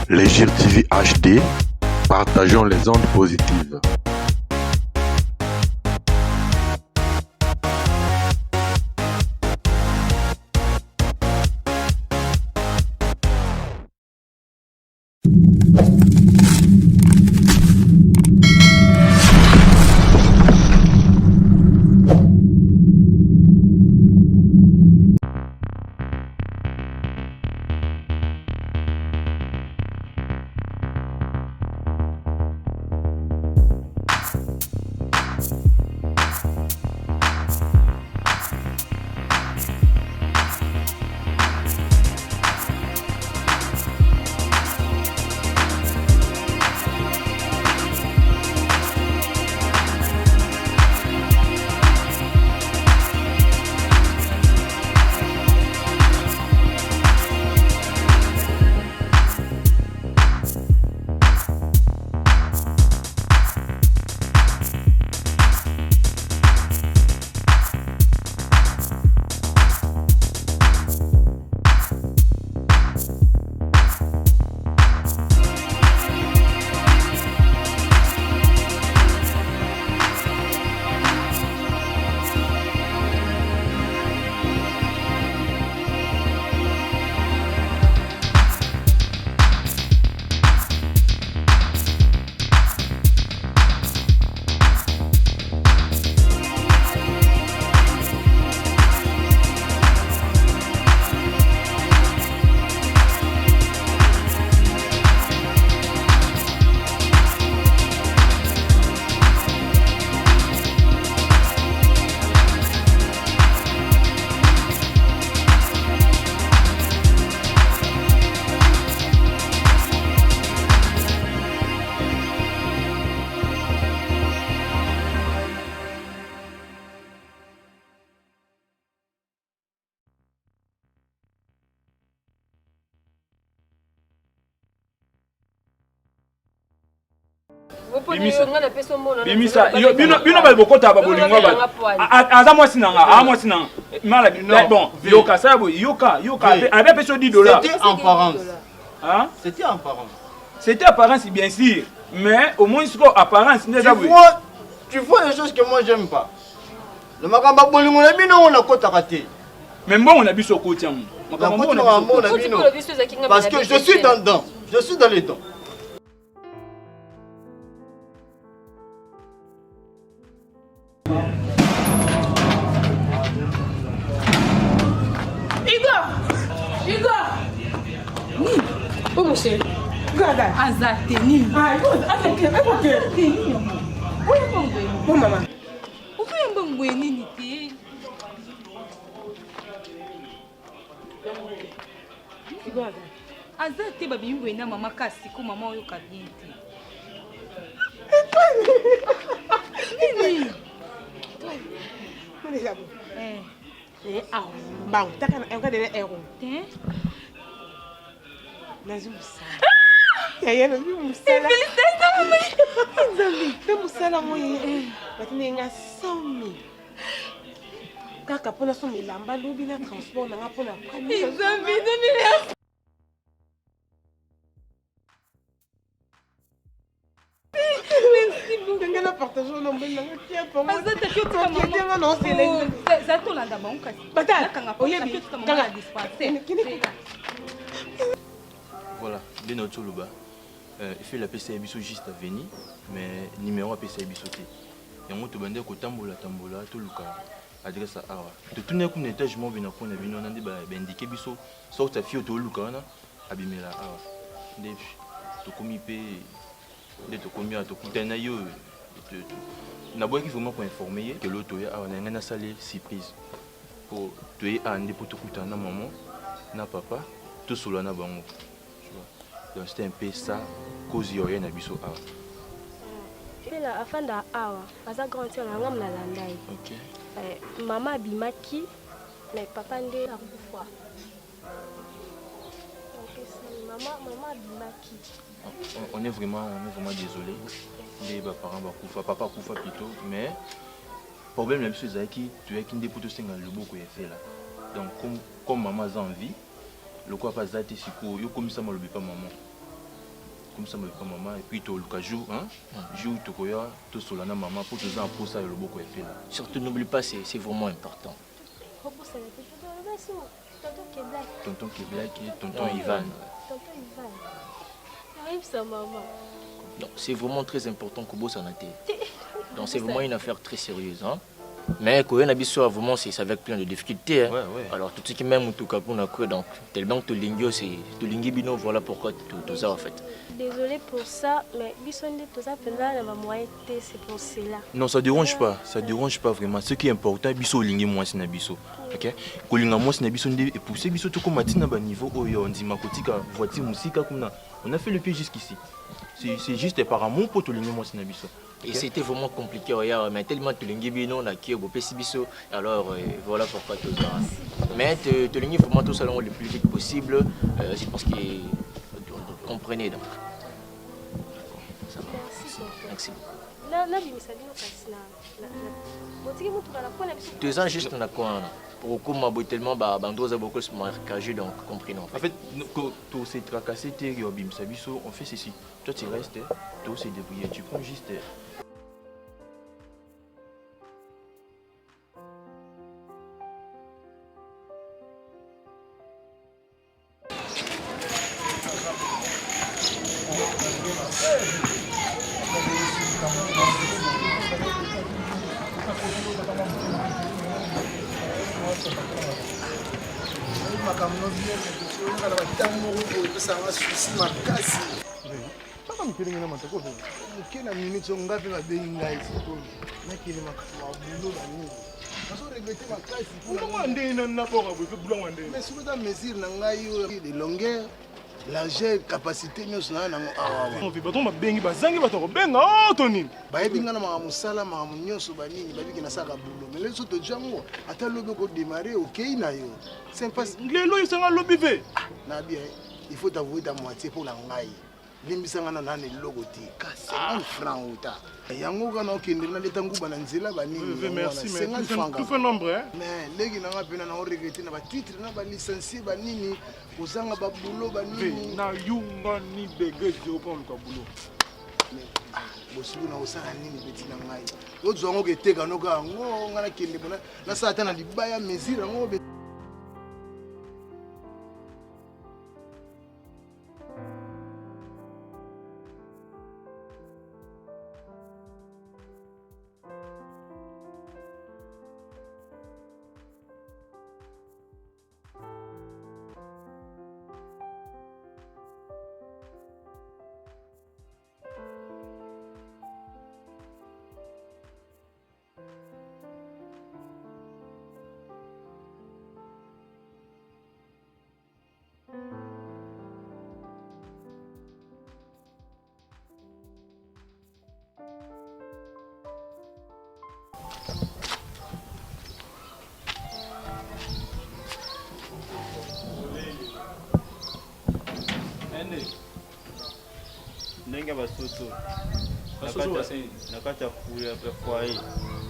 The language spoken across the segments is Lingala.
Légir TV HD, partageons les ondes positives. Bimisa, bino bali bokota babolingo ba. Aza mwasi nanga, mwasi nanga. Mala bon, yoka sabo, yoka avec peso $10. C'était en apparence. Hein? C'était en apparence. C'était apparence bien sûr, mais au moins c'est apparence déjà oui. Tu vois les choses que moi j'aime pas. Le makamba bolingo na bino on a kota raté. Même bon on a biso côté am. Parce que je suis dans dedans. Je suis dans les dents. Oh mon chéri, regarde. Azateni. Ah, Azateni. Bon maman. Pourquoi il y a un bon nini? Regarde. Azate babi ngwena mama kasi ko mama oyo kabienti. Nini? Mon déjà bon. Ah, bon, t'as qu'à regarder les héros. Nazi musala. Yaya nazi musala. Félicitations maman. Nzambi, pe musala moye. Batini nga 100 000. Kaka pona so milamba lobi na transport na pona prendre. Nzambi, merci. Merci beaucoup. Nga na partager no mbena nga kia pa mo. Azata kyo ka mama. No sele. Ça to landa ba onka. Bata, oyebi kanga dispenser. Voilà, bien au Tchoulouba. Il fait la PCA Bissou juste à venir, mais numéro à PCA Bissou. Et on te bande au tambola, tout le cas. Adresse à Awa. De tout d'un coup, un étage, je m'en viens à prendre un avis, indiqué Bissou, sort ta fille au Tolucana, abîmer la Awa. Tu commis pay, de te commis à te coûter un aïeux. N'a pas qu'il faut pour informer que l'autre a une salle surprise. Pour te y aller pour te coûter un maman, n'a papa, tout sous la bango. Donc c'était un peu ça, cause il y a un abisso awa. Et là, afin d'avoir, à sa grande sœur, on a la landai. Ok. Maman bimaki, mais papa ndé la fois. Maman bimaki. On est vraiment désolé. les parents bakufa papa kufa plutôt mais problème la biso ezaki tu es kinde poto senga loboko ya fait là donc comme maman a envie le quoi pas zati siko yo comme ça malobi pas maman comme ça malobi pas maman et puis to le jour hein jour to koya to solana maman pour te en pour ça loboko ya fait là surtout n'oublie pas c'est vraiment important tonton Keblak et tonton Ivan Arrive ça maman. Non, c'est vraiment très important que bosse en été. Donc c'est vraiment une affaire très sérieuse. Hein? Mais quand on a besoin vraiment, c'est avec plein de difficultés. Hein? Ouais. Alors tout ce qui m'aime tout cas pour nous donc tellement que Lingio c'est Lingi Bino voilà pourquoi tout ça en fait. Désolé pour ça, mais Bissonde tout ça pendant la moitié c'est pour cela. Non, ça dérange pas vraiment. Ce qui est important, biso Lingi moi c'est na biso. OK? Kolinga moi c'est na biso et pousser biso tout comme matina ba niveau oyo on dit makotika voiture musique comme on a fait le pied jusqu'ici. C'est juste par amour pour tout le monde c'est na biso. Et c'était vraiment compliqué regarde mais tellement tout Lingi Bino na qui au pesi biso alors voilà pourquoi tout ça. Mais te Lingi vraiment tout ça le plus vite possible c'est parce que comprenez donc. Ça va. Merci. Là bimisabino kasina. Botiki mutu bala kona biso. 2 ans juste na quoi pour comment tellement bandoza beaucoup se marquage donc compris non. En fait tout c'est tracassé yo bimsabiso on fait ceci. Toi tu restes tout c'est débrouiller tu prends juste Kila minute ngapi babengi ngai sikoyo nakili mabulo bani aso regretter makasi pour ndena na bora bo bulongo ndena mais sur la mesure na ngai yo de longueur largeur capacité nyonso na awa on vit bato babengi bazangi bato ko benga to nini bayebi ngana ma musala ma nyonso banini babiki na saka bulo mais leso to jango ata lobe ko démarrer OK na yo c'est pas lelo yo sanga lobi ve na bien il faut t'avouer ta moitié pour la ngai limbisanga na nani logo ti ka 50 francs uta yango kana okende na leta nguba na nzela banini merci mais tout fait nombre hein mais legi na ngapena na regretter na ba titre na ba licencié banini kozanga ba boulot banini na yunga ni bege je prends le boulot bosibu na osala nini beti na ngai ozwango keteka noka ngo ngana kende bona na sa ata na libaya mesure ngo Nenga basoso. Basoso baseni. Nakata kuya foyer.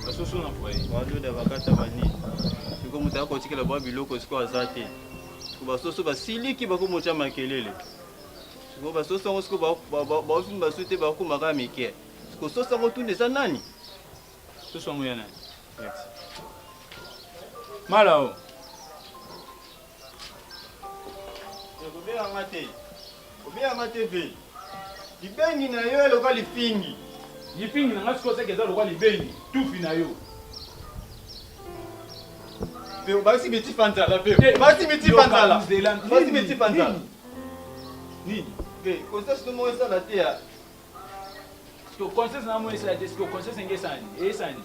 Basoso na foyer. Wado da bakata bani. Siko muta ko tikela ba biloko siko azate. Siko basoso basiliki bako mocha makelele. Siko basoso ngo siko ba ofin basute ba ko maka mike. Siko soso ngo tunde sa nani? Soso ngo yana. Merci. Malao. Obea ngate. Obea ngate ve. Libengi na yo loka lifingi. Lifingi na ngasiko sekeza loka libengi. Tufi na yo. Pe basi meti fantala pe. Basi meti fantala. Basi meti fantala. Nini? Pe conscience no mo esa la tea. Sto conscience na mo esa la tea, sto conscience ngesani. Esani.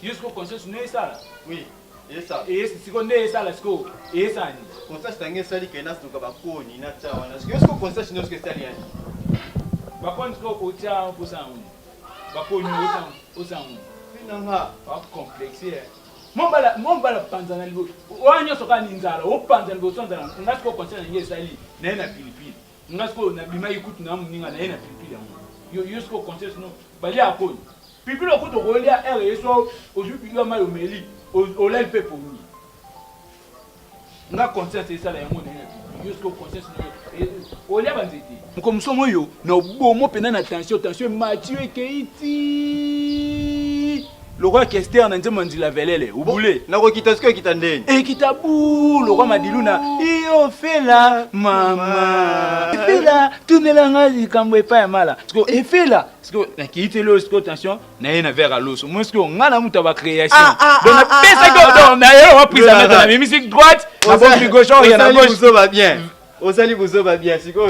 Yusko conscience no esa la. Oui. Esa. Esa siko ne esa la siko. Esani. Conscience tangesa li kenas to kabakoni na tawa. Na siko conscience no ske stali yani. Bakon ko otia pour ça on. Bakon au ça on. Finanga pas complexé. Mon bala panzana libo. Wanyo soka ninzala, o panzana libo sonzala. Ngasko conscience ngesa li. Na na pilipili. Ngasko na bima ikutu na muninga na pilipili yango. jusqu'au conseil sinon bali à quoi puis le coup de relais à R soit aujourd'hui il y a mal au méli au l'aile fait pour nous nga conseil c'est ça là yango jusqu'au conseil sinon au l'aile banziti comme somo yo na bomo pena na tension Mathieu Keiti le roi Kester na nzema ndila velele ubule na kokita siko kita ndeni e kitabu le roi Madiluna iyo fela mama fela tunela ngazi kambo pa mala siko e fela siko na kiite lo siko attention na yena vers à l'os moi siko ngana muta ba création donc na pesa go na yo wa prise mettre na musique droite na bombe gauche rien na gauche ça va bien osali buzo ba bien siko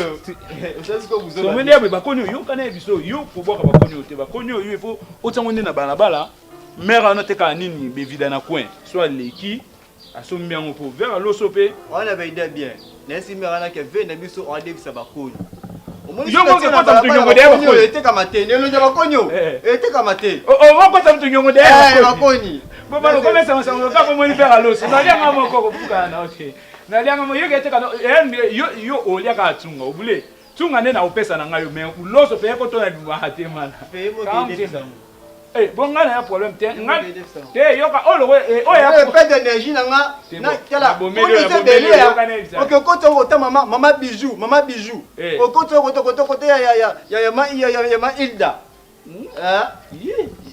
osali siko buzo ba bien ba konyo yo kana biso yo pour boka ba konyo te ba konyo yo il faut otango na balabala mère a noté kanini bevida na coin soit leki asombi yango po vers l'os pe on a idée bien nesi mère na ke ve na biso on devisa ba konyo yo mo ke kota mtu nyongo de ba konyo ete kama te ne lo ba konyo ete kama te o mo kota mtu nyongo de ba konyo bo ba ko mesa masa ngo ka ko mo ni vers l'os na lia ngamo ko ko fuka na okay na lia ngamo yo ke ete kana yo o lia ka tsunga obule tsunga ne na opesa na ngayo me uloso pe ko to na biwa hate mana pe mo ke eh bon ngana ya problème te ngana te yoka olo o ya pas d'énergie na kala OK koto ko ta mama bijou o koto ko ya ma Hilda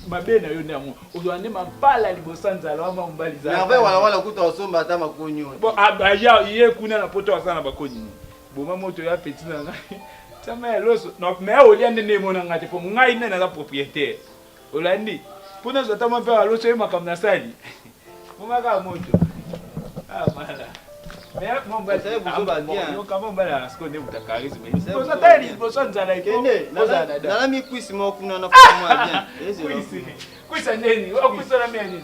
mabe na yo ndamo ozwande mapala libosa nzala wa mbaliza na wala kuta osomba ta makonyo bon abaya ye kuna na poto asana bakonyi boma moto ya petit na ngai tama loso no me oliande ne mona ngate po ngai ne na propriétaire Olandi, pour nous autant faire l'autre chose comme na sali. Mama ka moto. Ah mala. Mais mon bas c'est vous va bien. Yo comment bala ce qu'on est au charisme. Pour ça tali, pour ça nzala ikende. Na mi kwisi mo kuna na kwa bien. Kwisi. Kwisa neni? O kwisa na mimi.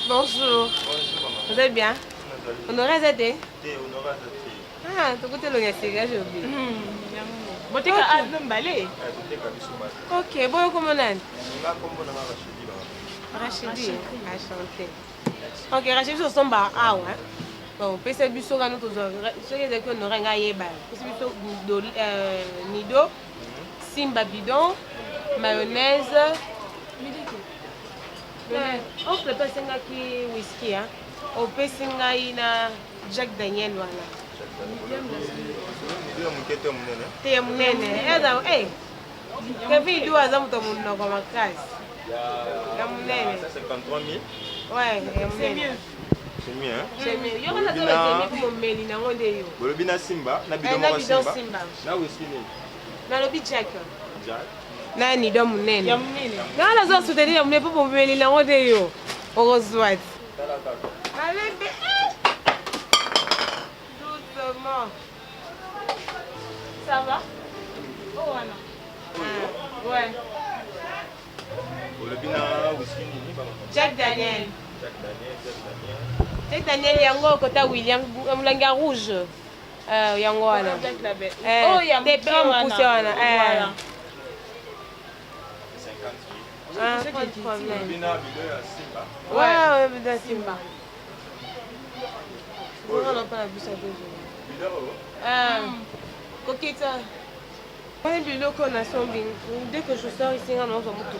Bonjour. Vous allez bien? Honoré Zété? Ah, tu écoutes le Yassiga, j'ai oublié. Ok, bon, comment on est? Rachidi. Enchanté. Ok, Rachidi, je suis ah ouais. Bon, PC Busso, nous tous, ce qui est que nous avons gagné, PC Busso, Nido, Simba bidon, mayonnaise. On prépare qui whisky, hein? On peut signer na Jack Daniel voilà. T'es mon nene. Eh, Kevin doit avoir ton nom comme un casse. Mon nene. Ça 53 000. Ouais, c'est mieux. C'est mieux, hein? C'est mieux. Il y a un autre qui me met dans mon déo. Le bina Simba, na bidon Simba. Na whisky ne. Na le Jack. Jack. Nani ndo munene. Ya munene. Ngala zo soutenir mne popo mbeli na ngode yo. Orozwat. Malembe. Doucement. Ça va? Oh Anna. Ouais. Le bina whisky ni ba. Jack Daniel. Jack Daniel yango kota William mulanga rouge. Yango wana. Oh ya mpousse wana. Ah, pas de problème. Ouais, bidon Simba. On n'a pas la bouche à deux jours. Coquette. On est du loco, on a son bin. Dès que je sors ici, on a un moutou.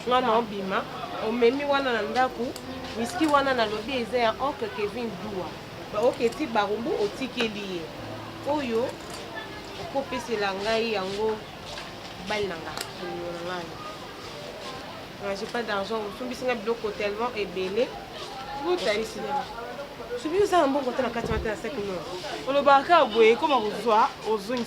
On a un bima. On met mis wana na ndaku. Whisky wana na lobby ezaya oncle Kevin doua. Ok, ti barumbu otikeli ye. Oyo okopesela ngai yango bal nanga. J'ai pas d'argent. Je suis tellement ébélé. Vous allez ici. Je suis venu à un bon côté à 4 matins à 5 minutes. On le barca, comment vous voyez, aux zones.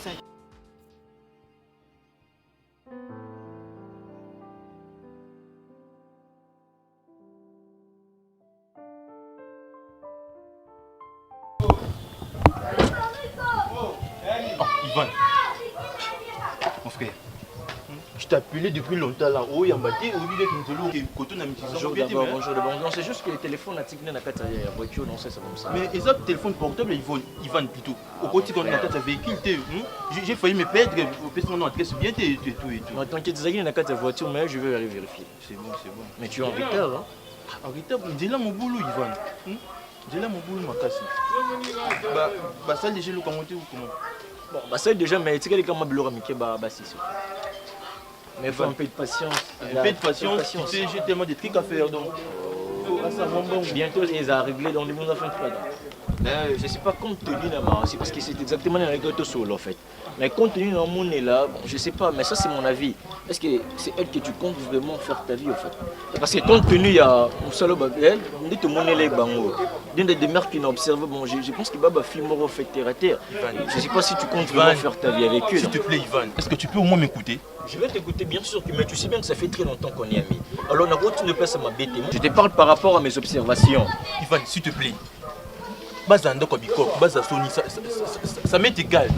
Oh, Ivan. Mon frère. Je t'appelais depuis longtemps là. Oh, il y a un bâti, au lieu Bonjour d'abord, bonjour d'abord. Non, c'est juste que le téléphone a tigné dans la voiture, non, c'est ça comme ça. Mais ils ont le téléphone portable, ils vendent plutôt. Au côté quand on a un véhicule, j'ai failli me perdre, parce qu'on a adresse bien et tout. Non, t'inquiète, Zagui n'a qu'à ta voiture, mais je vais aller vérifier. C'est bon. Mais tu es en retard, hein? En retard, j'ai là mon boulot, Ivan. J'ai là mon boulot, ma casse. Bah, ça, déjà, le commenter ou comment? Bon, bah, ça déjà, mais tu sais, les camarades à Mickey, bah, c'est ça. Mais il faut un peu de patience. Un peu de patience, tu sais, j'ai tellement de trucs à faire donc. Bientôt, ils ont réglé dans les mondes à fin de je ne sais pas compte tenu de c'est parce que c'est exactement la règle de solo en fait. Mais compte tenu de mon est là, bon, je ne sais pas, mais ça c'est mon avis. Est-ce que c'est elle que tu comptes vraiment faire ta vie en fait? Parce que compte tenu, il y a un solo babel, on dit tout le monde est là, d'une des demeures qui n'a observé, bon, je pense qu'il va filmer en fait terre à terre. Je ne sais pas si tu comptes vraiment faire ta vie avec eux. S'il te plaît, Ivan, est-ce que tu peux au moins m'écouter? Je vais t'écouter bien sûr, mais tu sais bien que ça fait très longtemps qu'on est amis. Alors on a continué de passer à m'embêter. Je te parle par rapport à mes observations. Ivan, s'il te plaît. Ça m'est égal.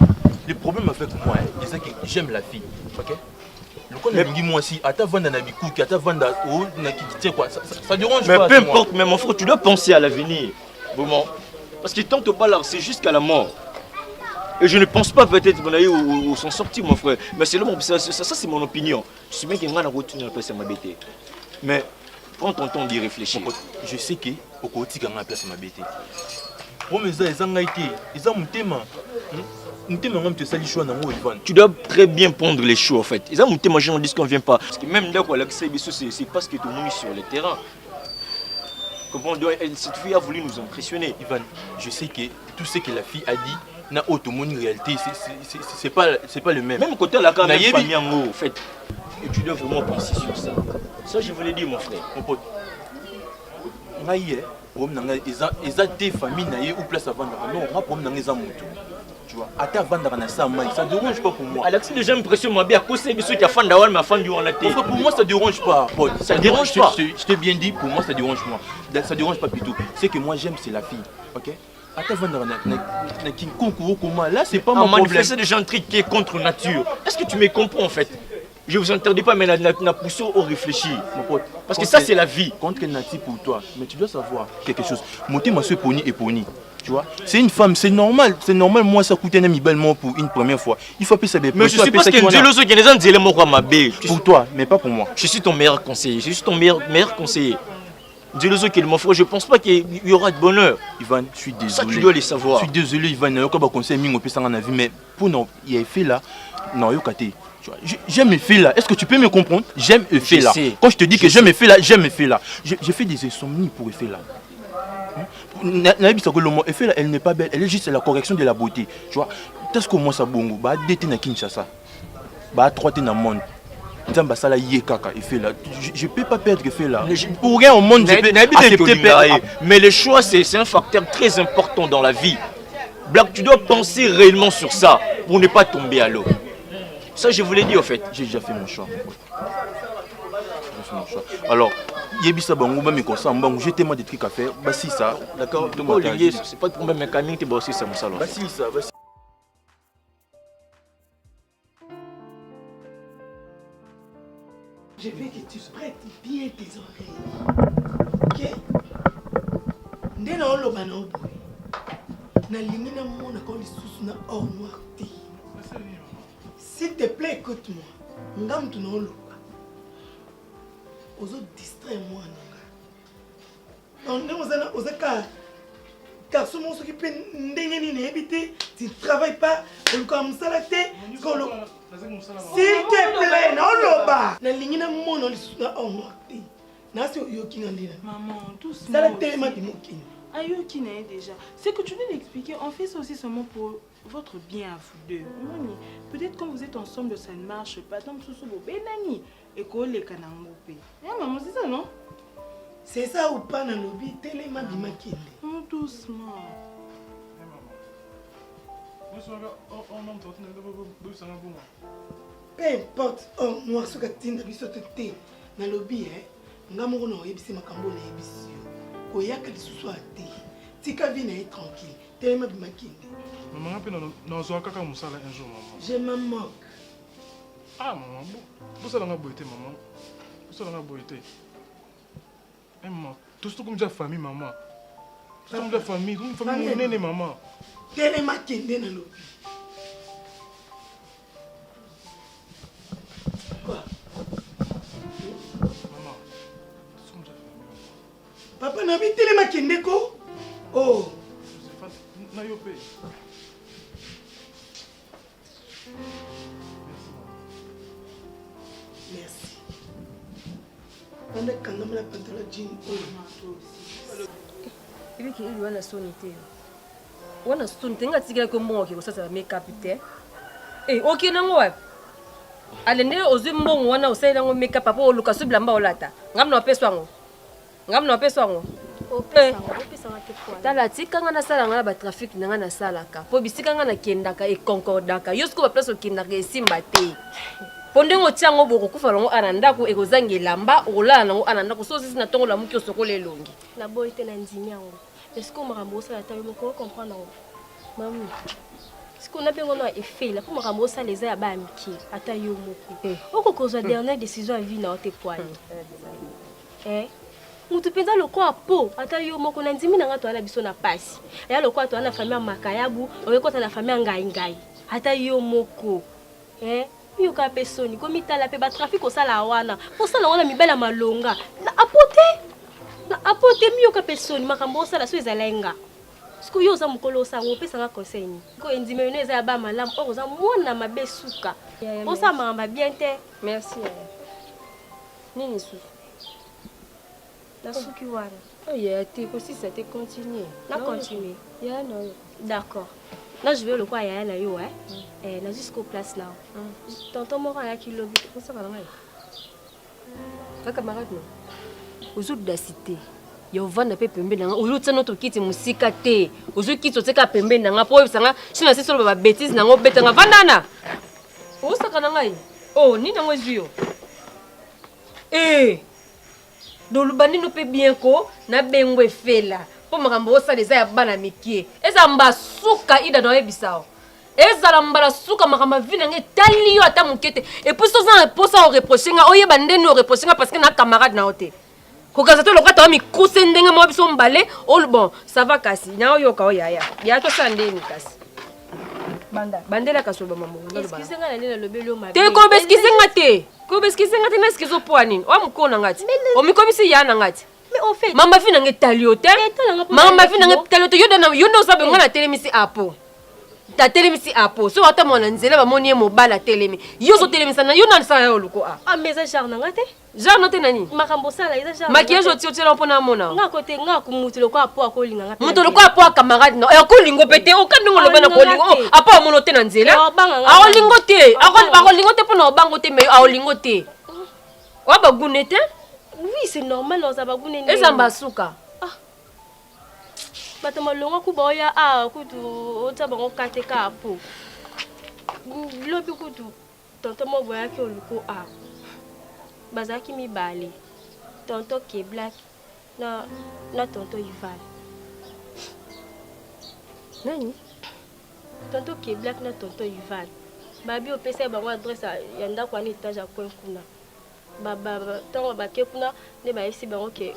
Le problème avec moi, c'est que j'aime la fille. Ok? Moi aussi, ça dérange pas. Mais peu importe, mais mon frère, tu dois penser à l'avenir. Vraiment. Parce que tant que pas là, c'est jusqu'à la mort. Et je ne pense pas peut-être qu'on aille ou s'en sortir, mon frère. Mais c'est ça c'est mon opinion. Je sais bien qu'il y a une routine à passer à m'embêter. Mais prends ton temps d'y réfléchir. Je sais que au quotidien, on a place à m'embêter. Tu dois très bien prendre les choix en fait. Ils ont monté manger, on dit qu'on vient pas. Parce que même là, c'est parce que tout le monde est sur le terrain. Comment cette fille a voulu nous impressionner. Ivan, je sais que tout ce que la fille a dit n'a autre réalité, c'est pas le même. Même côté la quand même famille en haut, en fait. Et tu dois vraiment penser sur ça. Ça je voulais dire mon frère. Mon pote. Ils ont des familles ou place à vendre. Non, on va prendre des amours. Tu vois, à ta vendre ça ne dérange pas pour moi. Alex, déjà l'impression moi bien cause c'est ceux qui a fan d'awal mais fan du on a été. Pour moi ça dérange pas. Ça ne dérange pas. Je t'ai bien dit, pour moi ça dérange moi. Ça dérange pas plutôt. C'est que moi j'aime c'est la fille. OK? À ta vendre là c'est pas mon problème. Manifester des gens qui est contre nature. Est-ce que tu me comprends en fait? Je vous interdis pas, mais la poussée au réfléchir, mon pote. Parce que ça, c'est la vie. Contre Nati pour toi. Mais tu dois savoir quelque chose. Monter ma soeur Pony et Pony. Tu vois, c'est une femme, c'est normal. C'est normal, moi, ça coûte un ami bellement pour une première fois. Il faut appeler ça bien. Mais je suis pas ce que Dieu qui les gens moi ma bé. Pour toi, mais pas pour moi. Je suis ton meilleur conseiller. Je suis ton meilleur conseiller. Dieu qui est mon frère, je pense pas qu'il y aura de bonheur. Ivan, je suis désolé. Ça, tu dois les savoir. Je suis désolé, Ivan. Il y a un conseil, mais pour non, il y a fait là. Non, il y a côté. J'aime mes filles là. Est-ce que tu peux me comprendre? J'aime Effet là. Quand je te dis que j'aime Effet là, j'aime Effet là. J'ai fait des insomnies pour Effet là. Effet là, elle n'est pas belle. Elle est juste la correction de la beauté. Tu vois? Qu'est-ce que moi ça bongo? Bah dété na Kinshasa. Bah trois na monde. Ça là kaka Effet là. Je peux pas perdre Effet là. Pour rien au monde je peux accepter perdre. Mais le choix c'est un facteur très important dans la vie. Black, tu dois penser réellement sur ça pour ne pas tomber à l'eau. Ça, je vous l'ai dit, au fait. J'ai déjà fait mon choix. Alors, Yebisa Bango, même comme ça, j'ai tellement de trucs à faire. Bah, si ça. D'accord. C'est pas de problème mécanique, tu aussi, c'est mon salon. Bah, si ça, bah, si. Je veux que tu prêtes bien tes oreilles. Ok? Ndé na oloba na oboy. Na lingi na mona ko lisusu na or noir te. S'il te plaît, écoute-moi. Ngam tu n'as pas. Aux autres distrais-moi. Non, aux autres car ce monstre qui peut n'habiter, tu ne travailles pas, on comme ça la tête. S'il te plaît, non, là-bas. La ligne n'a mon on est maman, tout ça. Ça la tête m'a dit mon kin. Ayoki n'est déjà. C'est que tu dois l'expliquer. On fait ça aussi seulement pour votre bien à vous deux. Peut-être quand vous êtes ensemble, ça ne marche pas. Donc, et qu'on les maman, c'est ça, non? C'est ça ou pas dans le lobby, tellement de doucement. Peu importe, oh, nous avons dit que tu dans le lobby, nous avons dit que nous avons dit koyaka lisusu ate tika vie na ye tranquille telema bimakinde maman pe na zo kaka musala un jour maman je me moque Ah, maman, vous allez en beauté, maman. Vous allez en beauté. Eh, maman, tout ce comme la famille, maman. Tout comme la famille, une famille nene, maman. Télé ma kende na lobi. Quoi? Maman, tout comme la famille. Papa n'a pas télé ma kende ko? Oh. Joséphine, n'a yopé. Merci. On a quand même la pantalon jean. Ibi ki ili wana soni te. Wana soni te nga tigela ko mbongo ko sasa make up te. Eh, okay nango wapi? Alende ozwi mbongo wana usayela ngo make up papa oluka sublamba olata. Ngamna opeswa ngo. Ngamna opeswa ngo. opesa nga te poids. Tala tika nga na sala nga ba trafic nga na sala ka. Po bisika nga na kendaka e concordaka. Yosko ba place okendaka esimba te. Pondengo tiango boko kufa longo ananda ko ekozangi lamba olala nango ananda ko so sisi na tongo la muki osokole elongi. Na boy te na ndimi yango. Est-ce que makambo osala ta yo moko comprendre yango? Mami. Est-ce qu'on a bien ngono effet là pour makambo osala eza ya ba miki ata yo moko. Oko kozwa dernière décision à vie na ote poani. Mutu penza loko apo ata yo moko na ndimi na nga to ana biso na pasi. Ya loko to ana famille makayabu, oyekota na famille ngai ngai. Ata yo moko. Yo ka pesoni komi tala pe ba trafic osala wana. Osala wana mibela malonga. Na apote miyo ka pesoni makambo osala so ezalenga. Siku yo za mukolo osango pesa nga conseil ni. Ko endime yo eza ba malamu o za mona mabesuka. Osa mama bien te. Merci. Nini su? La suki wana. Oh yeah, t'es aussi ça t'est continuer. Na continuer. Yeah, non. D'accord. Là je vais le quoi ya na yo na jusqu'au place là. Tonton moko ya ki lobi ko ça va ngai. Ka camarade no. Ozo dacité. Yo vanda pe pembe nanga. Ozo tsana to kiti musika te. Ozo kiti tseka pembe nanga po bisanga sina sisolo ba bêtise nango betanga vandana. O saka ngai. Oh, ni nango ezio. Do lubani no pe bien ko na bengwe fela. Po makambo osala eza ya bana mikie. Eza mbasuka ida no ebisao. Eza la mbala suka makamba vina nge tali yo ata mukete. Et puis so za posa o reprocher nga oyeba ndeni o reprocher nga parce que na camarade na ote. Ko kaza to lokata wa mikuse ndenga mo biso mbale. Oh bon, ça va kasi. Na yo ka oyaya. Ya to sandeni kasi. Bandela kasoba mamu. Excuse nga na nena lobelo mabe. Te ko beskise nga te. Ko beskise nga te na skizo poani. O mukona ngati. O mikomisi yana ngati. Mais au fait, mama fina nge taliote. Mama fina nge taliote yo ndo sabe nga na telemisi apo. Ta telemisi apo. So wata mona nzela ba moni mobala telemi. Yo so telemisa na yo na sa yo luko a. Ah mais ça jarna ngate? Jarna te nani? Makambo sala eza jarna. Maquillage otio tela mpona mona. Nga kote nga kumutu loko apo akolinga ngate. Mutu loko apo camarade no. E akolingo pete o kandingo lobana kolingo. Apo amono te na nzela. Akolingo te. Akolingo te pona obango te me akolingo te. Wa bagune te? Oui, c'est normal on zabagune ni. Ezamba suka. Bato malonga kuboya kutu ota bango kateka apo. Lobi kutu tonton mo boya ki oluko bazaki mibale. Tonton ke black na tonton Ivan. Nani? Tonton ke black na tonton Ivan. Babi opesa bango adresse ya ndako ani etage a coin kuna. Tant que kuna ne ba esi bango ke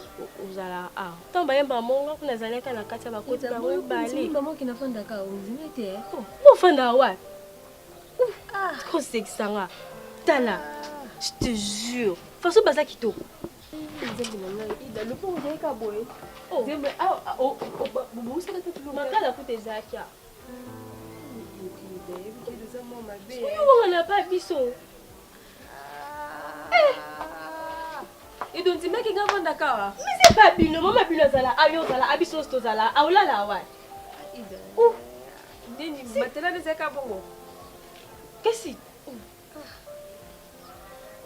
uzala tant ba yemba monga kuna zaleka na kati ba koti ba bali maman qui na fanda ka uzimete bo fanda wa ko sexanga tala je te jure façon baza kitoko ida le pour dire ka boy zembe bubu sala te tulo makala kute zakia ide on n'a pas biso et donc tu mets qui gavanda kawa mais c'est pas bino maman bino zala ayo zala abiso sto zala awla la wa ida deni matela de zeka bongo qu'est-ce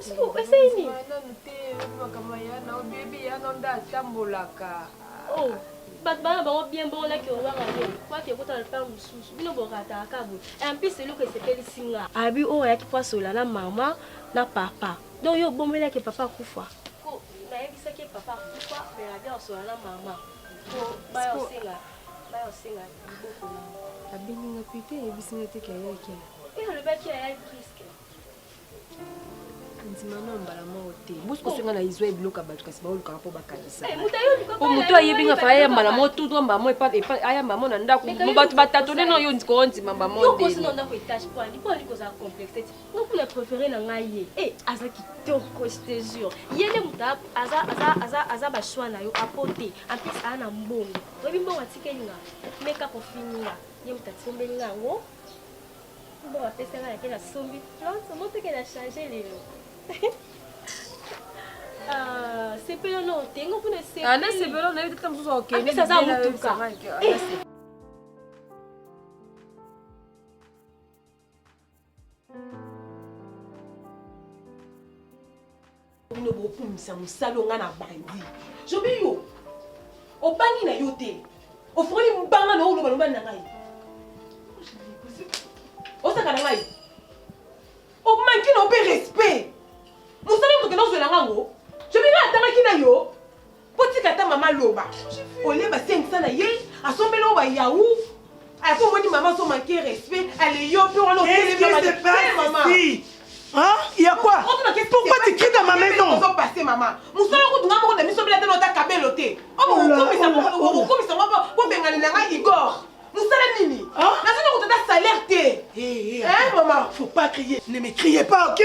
essaye ni non te makama ya na bébé ya non da tambolaka Bat ba bien bon là qui on va aller. Quoi que quand on le fait sous. Bino borata kabu. Et en plus c'est lui que c'est quel singa. Abi o ya ki kwa sola na maman na papa. Donc yo bomela que papa kufa. Ko na yebisa que papa kufa mais la bien sola na maman. Ko ba yo singa. Boko na. Abini nga pite ebisinga te kaya ke. Et le bec qui a risque. ndima no mbala mo te busko senga na izwe bloka batu kasi ba oluka po bakanisa o mutu ayebinga fa ya mbala mo tu ndo mbamo epa aya mbamo na ndako mo batu batatu ne no yo ndiko ndima mbamo yo ko sino ndako etage point ni po ndiko za complexe ngo kuna préférer na ngai aza kitoko je te jure yele muta aza ba choix na yo apote en plus ana mbongo webi mbongo atikelinga meka ko finira ye mutatsembeli ngango bon apesa nga yakela sombi non somo te kela changer lelo sepelo no tengo kuna sepelo ana sepelo na yote tamuzo okende ça za mutuka bino bokumisa musalo nga na bandi jobi yo obangi na yo te ofoni mbanga na oloba loba na ngai osaka na ngai omanki na ope respect mosala moto kena ozwela ngango jobi nga atangaki na yo po tika ata mama loba oleba sengisa na ye asombela o bayawu apo omoni mama so manke respect ale yo mpe wana otelemi Hein? Il y a quoi? Pourquoi tu cries dans ma maison? Passer maman. Musala ko dunga mo na miso bila teno ta kabelo te. O mo komisa mo po bengani na ngai Igor. Musala nini? Na zona ko ta salaire te. Hein maman, faut pas crier. Ne me criez pas, OK?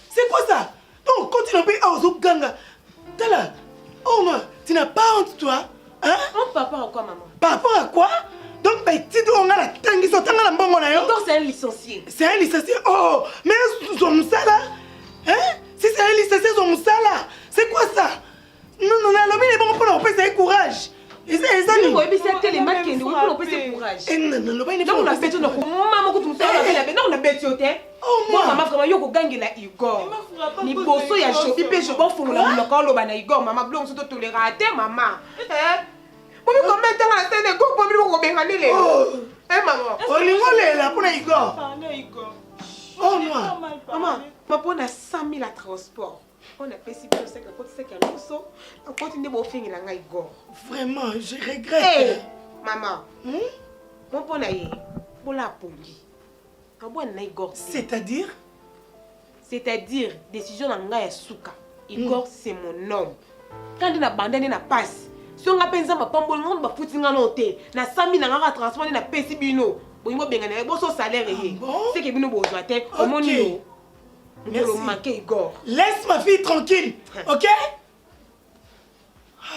C'est quoi ça? Non, continue à payer aux ganga. T'es là. Oh moi, tu n'as pas honte toi? Hein? Honte par rapport à quoi maman? Par rapport à quoi? Donc, petit on a la tangi sur tanga la mbongo na yo. Donc c'est un licencié. C'est un licencié. Oh, mais son sala. Hein? Si c'est un licencié son sala. C'est quoi ça? Non, non, non, l'homme il est bon pour leur passer courage. Et ça ni. Oui, mais c'est tellement marqué pour leur passer courage. Non, non, l'homme il est bon. Donc on a bêté notre maman que tu me sais la non on a bêté au thé. Oh moi maman vraiment yo ko gangela Igor. Ni bosso ya chopi pe je bon fulu la ko lo bana Igor maman blong so to tolérer maman. Hein? Comment combien de temps la scène go pour lui ko bengani le. Eh maman. Olingo le la pour Igor. Oh moi. Maman, papa on a 100 000 à transport. On a payé si bien c'est que quand c'est qu'un morceau, on continue de finir la Igor. Vraiment, je regrette. Maman. Mon papa na yé. Pour la poli. Abo na Igor. C'est-à-dire? C'est-à-dire décision na ngai suka. Igor c'est mon homme. Quand il a bandé na passe. Si on a pensé ma pambol on va foutre nga noté. Na 100 000 na transport na payé si bino. Bongo bengana bo so salaire yé. C'est que bino besoin te au moni. Merci. Laisse ma fille tranquille, ok?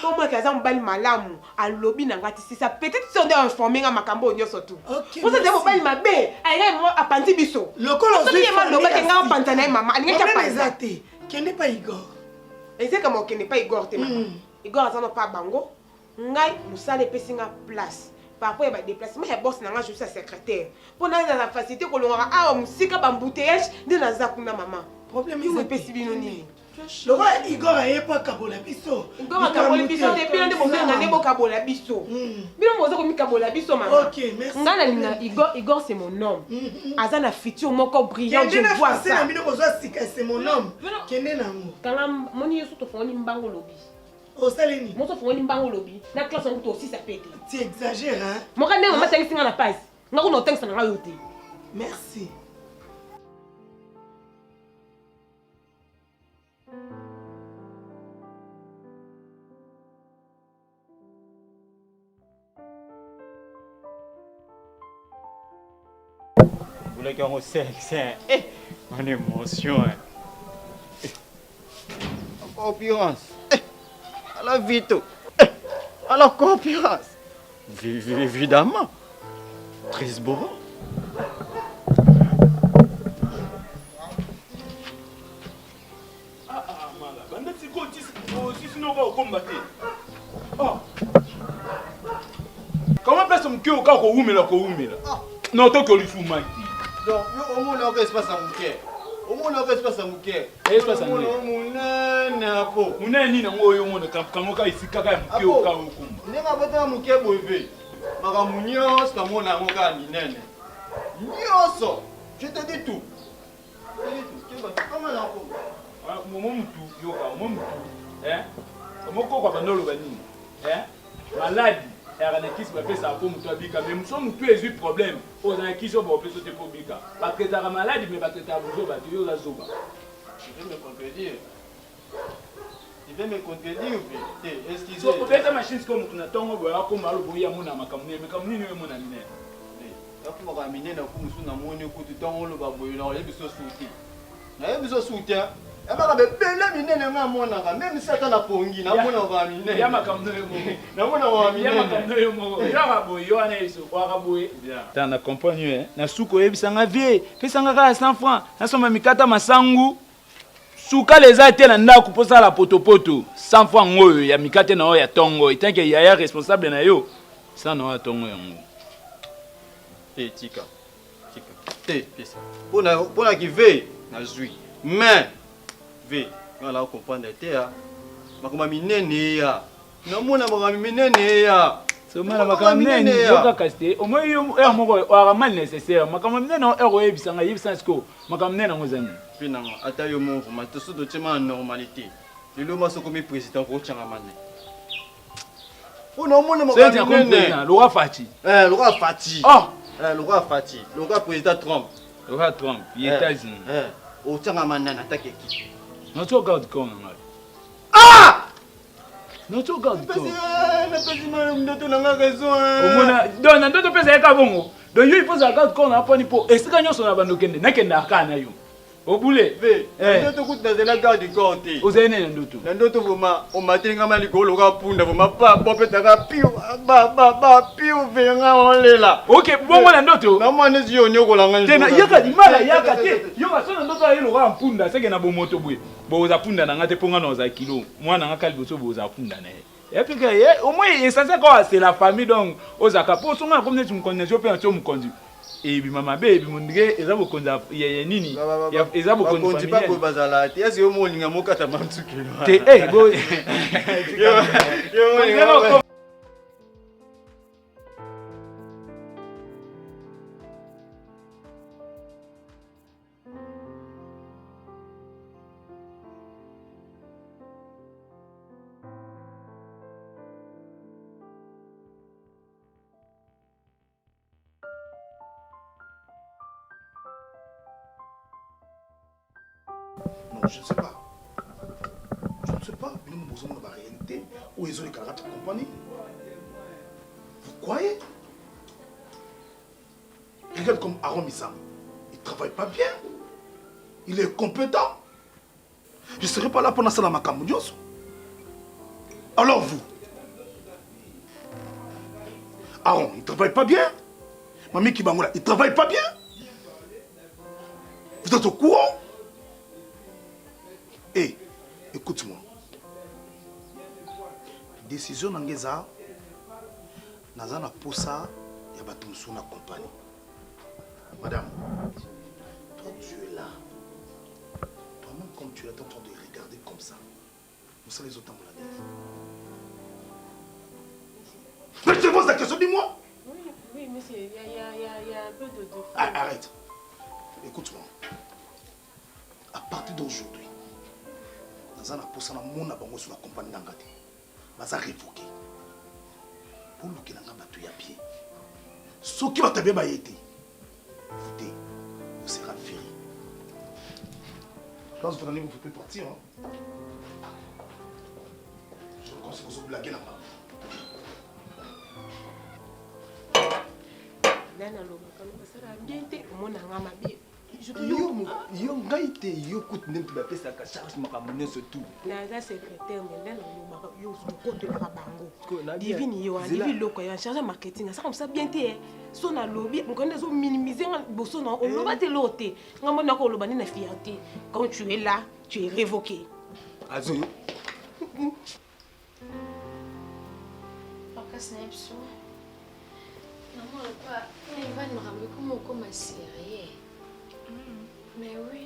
Pour moi, quand on bal malamu, à lobby n'a pas si ça peut-être si on est informé à Makambo on surtout. Vous savez mon bal ma bé, elle moi à panti biso. Le col on dit mal loba kenga pantana maman, elle n'est pas panti. Qui n'est pas Igor? Et c'est comme qui n'est pas Igor te maman. Igor ça n'a pas bango. Ngai musale pesinga place. Parfois il va déplacer mais boss n'a pas juste sa secrétaire. Pour na la facilité ko longa a musika bambouteillage de na zakuna maman. Problème est pesi bino nini. Le roi Igor a pas kabola biso. Igor a kabola biso te pino de bobenga ne bokabola biso. Bino moza ko mikabola biso maman. OK, merci. Ngana linga Igor c'est mon homme. Azana futur moko brillant je vois ça. Kende bino bozo sika c'est mon homme. Kende nango. Kanga moni yeso to foni mbango lobi. Oh Salini. Moto foni mbango lobi. Na classe on aussi ça pète. Tu exagères hein. Mon kana maman tangi singa na passe. Ngako no tangi sana yote. Merci. Vous voulez qu'on sexe, mon émotion. La concurrence. Alors vite. Alors concurrence. Évidemment. Très beau. Comment peut-ce que tu as non, tant que le fou manque. Donc, au moins, on ne pas ça, mon cœur. Au moins, on ne pas ça, mon cœur. Espace à nous. On a ni nango yo mona kamoka ici kaka mke o ka okumba. Nenga bota mke boive. Maka munyo sta mona ngoka ni nene. Nyoso. Je te dis tout. Comment là ko? Momo mutu yoka, momo mutu. Omoko kwa bandolo bani. Malade. Elle a qui se fait ça pour mutu abika mais nous sommes tous les problèmes. On a qui sont pour sauter pour bika. Parce que tu as malade mais parce que tu as besoin de yo la zoba. Tu veux me contredire? Tu veux me contredire ou bien? Excusez. So peut-être machine comme tu n'attends pas comme alors boya mona makamne mais comme ni mona mine. Pour ramener na kumu na moni ko tu temps lo ba boyo na yebi so souti. Na yebi so souti. E ba be bele minene nga mona ka même si ata na pongi na mona ba minene. Ya makamne mo. Na mona ba minene. Ya makamne mo. Ya ba boyo ana iso kwa ka boye. Ta na comprendre hein. Na suko yebisanga vie. Pesanga ka 100 francs. Na soma mikata masangu. Suka les a été na ndako posa la potopoto. 100 francs ngoyo ya mikate na o ya tongo. Itanke ya responsable na yo. Ça na o ya tongo yango. Tika. Pesa. Pona ki ve na zui. Mais ve, on la comprendre te ya. Makoma minene ya. Na mona makoma minene ya. So mala makoma minene yoka kaste. O moyo e moko o mal nécessaire. Makoma minene o ero yebisanga yebisanga sko. Makoma minene ngozani. Pina ata yo mo ma to so do chema normalité. Lelo maso comme président ko changa mane. Pona mona makoma minene. Le roi Fati. Le roi Fati. Oh. Le roi Fati, le roi président Trump. Le roi Trump, les États-Unis. Au Tchangamana, attaque qui? Notre garde corps. Ah! Notre garde corps. Donc, d'autres personnes qui ont donc il faut ça garde corps n'a pas ni pour. Est-ce que nous sommes à Bandokende? N'a qu'un arcana yo. Au boulet. D'autres coups dans la garde du corps. Aux aînés d'autres. D'autres vraiment, on m'a dit que mal go le rapunda, vous m'a pas popé ta pio, pio venga on est là. OK, bon moi d'autres. Na moi ne yo nyoko la ngani. Tena yaka di mala yaka te. Yo ba sona d'autres le rapunda, c'est que na bo moto boye. Bo za punda na ngate ponga na za kilo. Moi na ngaka liboso bo za punda na. Et puis au moins essentiel quoi, c'est la famille donc aux akapo songa comme tu me connais, je peux un me conduire. Et puis maman baby mondire ezabo konza ya nini ya ezabo konza famille. Pas ko bazala te asi yo moninga mokata mamtsukelo. Te bo yo Non, je ne sais pas. Je ne sais pas. Nous avons besoin de la réalité. Où ils ont les camarades de compagnie. Vous croyez? Regarde comme Aaron Missam. Il ne travaille pas bien. Il est compétent. Je ne serai pas là pour ça dans ma camoudios. Alors vous? Aaron, il ne travaille pas bien. Mamie Kibangola, il ne travaille pas bien. Vous êtes au courant? Hé, écoute-moi. Décision d'Angeza, Nazana Posa, il y a Batumsou na compagnie. Madame, toi tu es là. Toi-même, comme tu es là, tu es en train de regarder comme ça. Nous sommes les autres à la tête. Mais je te pose la question, dis-moi. Oui, monsieur, il y a un peu de... Arrête. Écoute-moi. À partir d'aujourd'hui, Nazana Posa na mona bango sur la compagnie d'Angate. Baza révoqué. Pour le qui n'a pas battu à pied. Ce qui va te bien bailler. Écoutez, vous serez viré. Quand vous allez vous pouvez partir. Hein? Je pense que vous blaguez là-bas. Yo ngaite yo kut nem tu bapesa ka charge makamune surtout. Naza secrétaire mais là yo côté la bango. Divine yo divine loko ya charge marketing ça comme ça bien té. So na lobby on connaît so minimiser bosso na on loba te loté. Ngamo na ko loba ni na fierté. Quand tu es là, tu es révoqué. Azo yo. Papa snapso. Maman pas, il va me ramener comme un sérieux. Mais oui.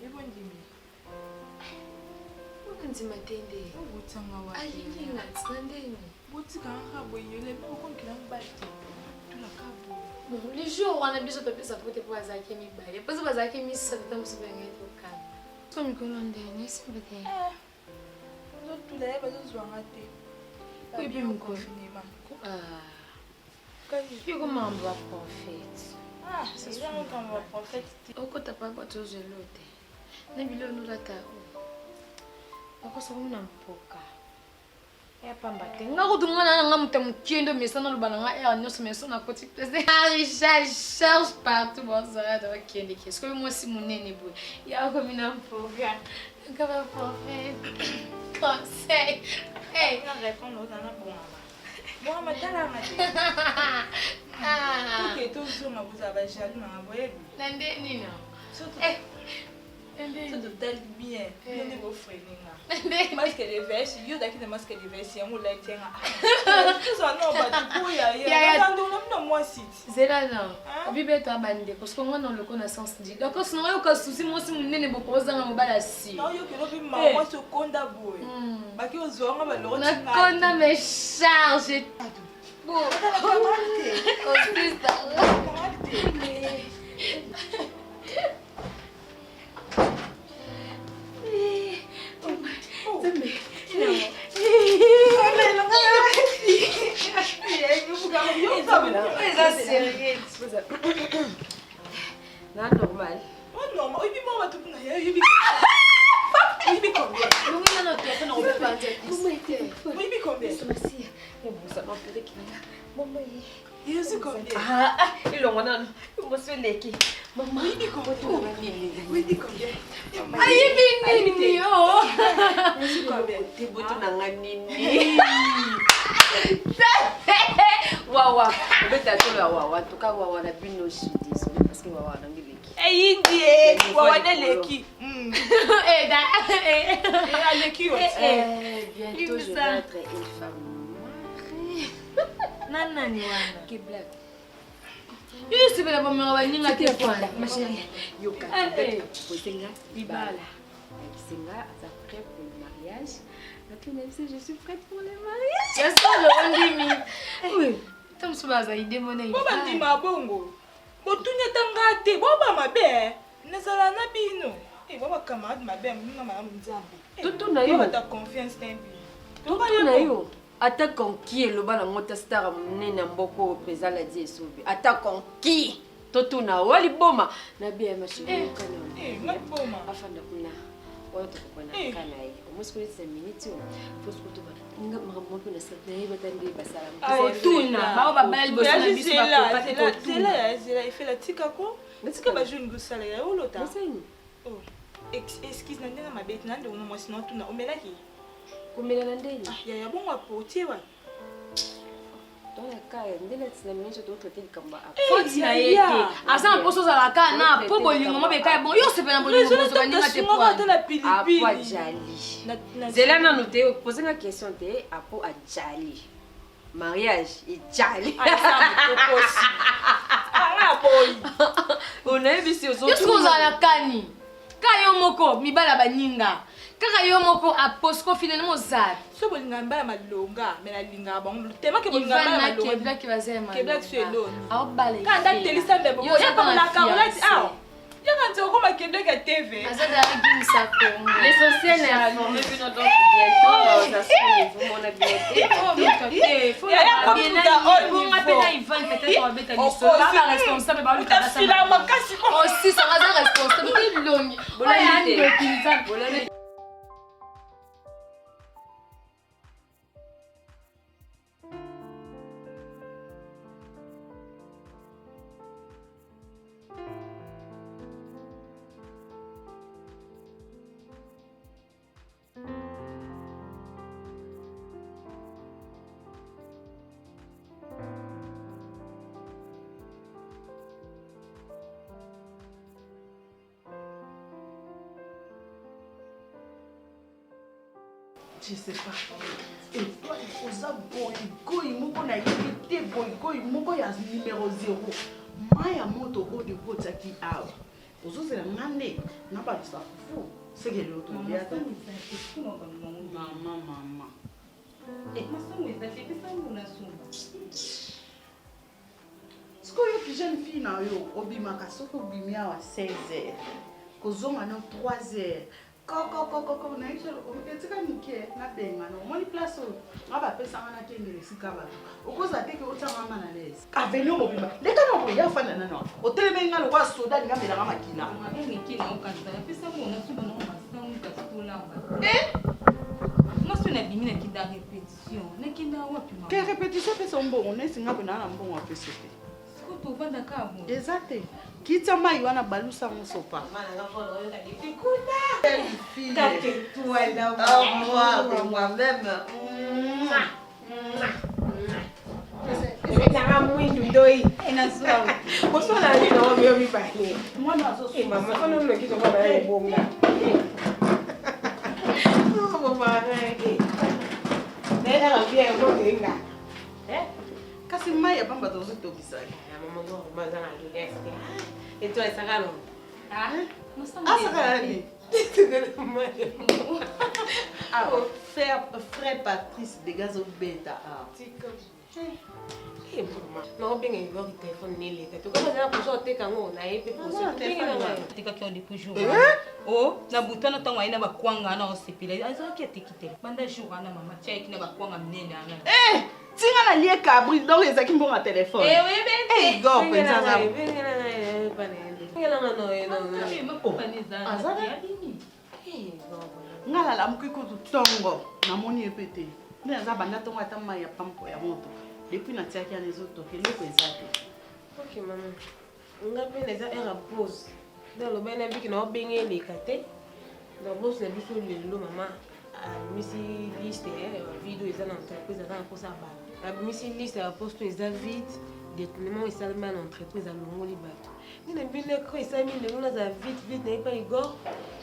Et bon dimi. Unzima tende. Ubutanga wa. Ayini ngatsandeni. Buti kanga boyele boko kilambati. Tula kabo. Bon, les jours on a besoin de plus à côté pour azaki mi baye. Parce que azaki mi ça dans ce benga local. So mi kolonde ne sibete. Zo tula ba zo zwanga te. Oui bien mon confinement. Yo comment on va prophète. Ah, c'est ça qu'on va prophète. Oko t'as pas battu gelote. Na bilo no la ta. Akosa muna mpoka. Ya pamba te. Nga ko mwana nga mutem kiendo mesana lo bana nga ya nyoso mesana ko ti pese. Charge partout bon ça da kiende ki. Est-ce que moi si munene boy. Ya ko mina mpoka. Nga ba prophète. Conseil. Hey, on répond au dans la bon. Moi madala ngati. Ok, tout ça m'a vous avez jaloux na boye. Nande nina. Eh. Tout de tel bien. On est vos frères là. Masque de veste, yo daqui de masque de veste, on l'a été là. Tout ça non pas du coup ya. Non moi si. Zela non. Bibe to abande parce que on le connaissance dit. Donc sinon yo ka souci moi si munene bokoza nga mobala si. Non yo ke no bi maman so konda boy. Ba ki ozonga ba lo na konda me charge. Bon. Not normal. Oh normal. Oui, moi tu peux oui. Oui, combien? Nous on a notre téléphone on peut pas dire. Oui, combien? Ça m'a fait qui là. Maman. Il est combien? Ah, il on a on va se leki. Maman. Oui, combien? Oui, combien? Aïe nini oh. Oui, combien? T'es beau tu n'as nini. Wawa, beta to la wawa, en tout cas wawa na bino shit désolé parce que wawa na leki. Eh indie, wawa na leki. Eh da eh leki bientôt je vais être une femme mariée. Nana ni wana. Qui blague. Yo se bela bomba baninga te kwanda. Ma chérie, yo ka. Posenga libala. Kisenga ça prêt pour le mariage. Je suis prête pour le mariage. Je suis le rendimi. Oui. Tom subaza idemona iba. Boba ndima bongo. Botunya tangate, boba mabe. Nazala na bino. Eh boba camarade mabe, minga malamu nzambe. Toto na yo. Boba ta confiance tembi. Toto na yo. Ata konki lo bana ngota star munene mboko peza la die sobi. Ata konki. Toto na wali boma na bia machine kana. Maboma. Afanda kuna. Watu kuna kana hii. Muskuli 5 minutes faut se retrouver. Nga makambo kuna sasa hivi batandi basala. Tuna. Bao babali bosa na biso ba ko Zela il fait la tika ko. Tika ba jeune gusala ya olota. Oh. Excuse na ndena mabeti na ndo mo sinon tuna omelaki. Komela na ndeni. Ya bongo apotie wa. Dans la cas, ndena tsina minute to traiter likamba. Foti na yeke. Asa mposo za la kana po bolingo mo beka bon yo se pena bolingo mo so baninga te po. Apo ajali. Zela na noté poser une question te apo ajali. Mariage ijali. Ah boy. On a vu si aux autres. Qu'est-ce qu'on a la kani? Kayo moko mibala baninga. Kaka yo moko aposko finalement zat. So bolinga mbala malonga, mais la linga bon. Tema ke bolinga mbala malonga. Kebla ki bazema. Kebla ki so Au balé. Kanda telisa mbebo. Yo ya pa la carolette ah. Ya kanto ko ma kebla ka TV. Azada agin sa Congo. L'essentiel est informé puis notre bientôt ça se mon habileté. Faut ya bien bon appela Ivan peut-être on beta ni so. La responsable ba luka na ça. Aussi ça va responsable longue. Bolane. Je sais pas. Et toi, il faut ça, boy, moko na été boy, moko ya numéro 0. Maya moto go de go taki awa. Ozo c'est la ngane, na ba ça fou. C'est que l'autre bien. Maman. Et maman, ça fait ça mon asso. Sko yo ki jeune fille na yo, obimaka soko bimia wa 16h. Kozonga na 3h. Koko na iso etika muke na benga no moni place nga ba pesa nga na kengele sika ba ukoza teke utanga mana lesi ka venyo mo bima leka no ko ya fana na no oteleme nga lo kwa soda nga mela nga makina ngi kina ukanda pesa mo na suba no masita ngika tulamba na bimi na kinda répétition na kinda wapi mama ke répétition pesa mbongo nesi nga bena na mbongo pesa te sikuto vanda kabo exacte kita mai wana balusa musopa mana nga folo yo ka difikuta kake toi là moi-même Nanga mwindu ndoi inasua. Kusona ni na wao mimi bani. Mwana zo. Mama kono ndo kitu kwa bana bonga. Oh mama ngai. Nenda kabia ngo ngenga. Kasi mai abamba zo tokisa. Mama ngo mazana nduleste. Eto esakalo. Asakani. Ah, frère Patrice Degazo Beta. Non, bien, il va au téléphone. Tu commences à poser tes canaux, na epe poser. Tu as qu'à depuis jour. Oh, na butano tango ina bakwanga na osepile. Azaki atekite. Banda jour na mama tia ikina bakwanga mnene ana. Tinga na lie cabri donc ezaki mbonga téléphone. Oui, bébé. Go penza za. Ngala la mukiko tongo na moni epete. Neza banda tongo ata mai ya pampo ya moto. Depuis na tiaki ya nezo toke loko ezate. OK maman. Ngapi neza era pause. Dans le bain avec na obengé les kate. Donc boss na biso lelo maman. Misi liste vidéo eza na entreprise eza na kosa ba. Misi liste ya poste eza vite. Détournement et salement l'entreprise à l'ongoli bato. Nina bile ko isami lelo na za vite na pas Igor.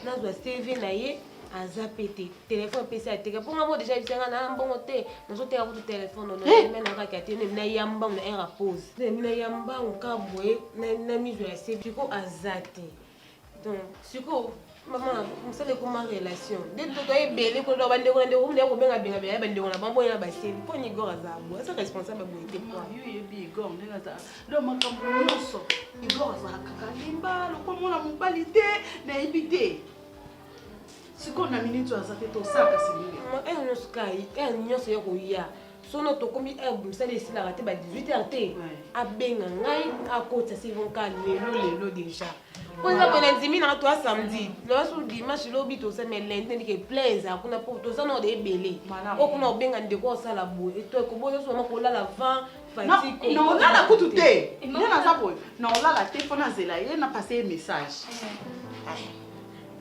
Na zo CV na ye. Aza pété téléphone PC a teka pour moi déjà bisanga na mbongo te nazo teka ku téléphone no mais na ka kati na yamba na era pause na yamba nka boye na mizo ya se biko azate donc siko maman musale ko ma relation dès to to ebele ko do bande ko ndeko ko benga benga bande ko na bambo ya ba se po ni Igor azabo ça responsable boye te quoi yo yebi Igor ndena ta do makambo nyonso Igor azaka kalimba lo ko mona mobali te na ebite siko na minute azate to saka sibile no sky nyonso yo koya sono to komi musale sila rate ba 18h te abenga ngai akota si vont ka lelo déjà Kwanza kwa nzimi na to samedi lo so dimanche lo bito se me lente ndike plaise akuna po to sana de ebele okuna obenga ndeko osala boye to ko boyo so mako la vent fatigue non la kutu te ndena zapo non la téléphone azela ye na passer message.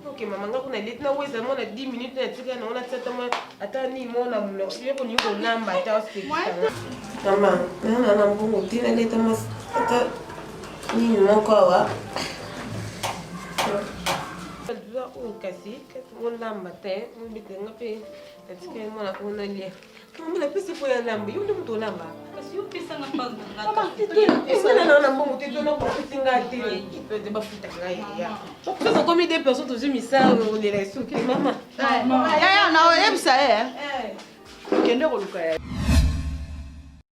OK maman nga kuna late na weza mona 10 minutes na tika na ona tsata ma ata ni mona mlo ye ko ni ko namba ta hospital mama na mbongo tina leta mas ata ni moko wa Alva o kasi on namba te on bitenga pe tika mona ona lie kama na pesa po ya namba yo ndo mto namba kasi yo pesa na pa mama tito na mbongo tito na ko tinga tini de bafuta ngai ya pesa comme des personnes toujours misa on les laisse OK maman ya na yebisa kende ko luka ya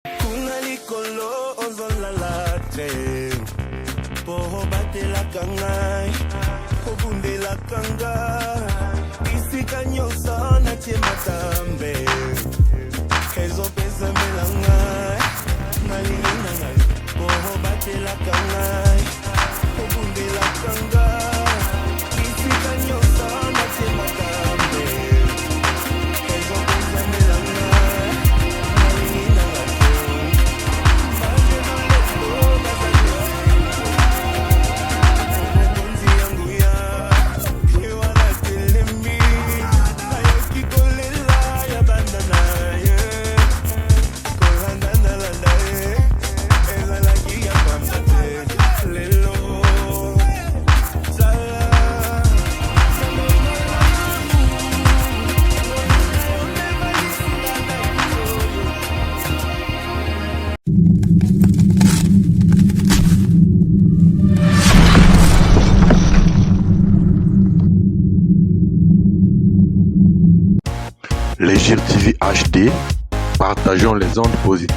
kuna likolo ozolala te po batela kangai obundela kanga isika nyonso na matambe ezopesa melanga nalinga ngai po batela kangai obundela kanga isika nyonso na matambe ezopesa melanga nalinga Les GIR TV HD, partageons les ondes positives.